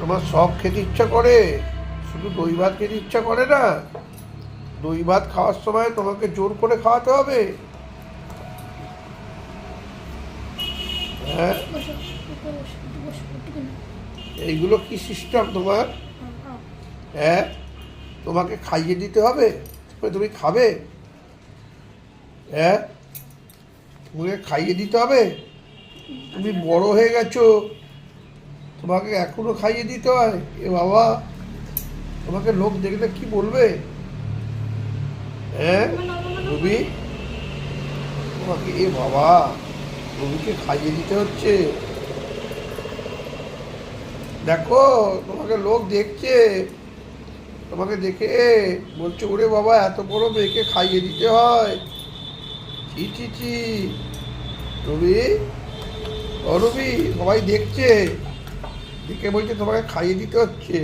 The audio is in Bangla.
তোমার সব খেতে ইচ্ছা করে, শুধু দই ভাত খেতে ইচ্ছা করে না। দই ভাত খাওয়ার সময় তোমাকে জোর করে খাওয়াতে হবে। হ্যাঁ, বসো, একটু বসো, একটু বসো, একটুখানি। এইগুলো কি সিস্টেম তোমার? হ্যাঁ, হ্যাঁ। হ্যাঁ, তোমাকে খাইয়ে দিতে হবে, তুমি খাবে? হ্যাঁ, তোমাকে খাইয়ে দিতে হবে। তুমি বড় হয়ে গেছো, তোমাকে এখনো খাইয়ে দিতে হয়? এ বাবা, তোমাকে লোক দেখলে কি বলবে? হ্যাঁ, রবি, তোমাকে, এ বাবা, রবিকে খাইয়ে দিতে হচ্ছে। দেখো, তোমাকে লোক দেখছে, তোমাকে দেখে বলছে ওরে বাবা, এত বড় মেয়েকে খাইয়ে দিতে হয়। ছি ছি ছি। রবি, ও রবি, সবাই দেখছে, দেখে বলছে তোমাকে খাইয়ে দিতে হচ্ছে।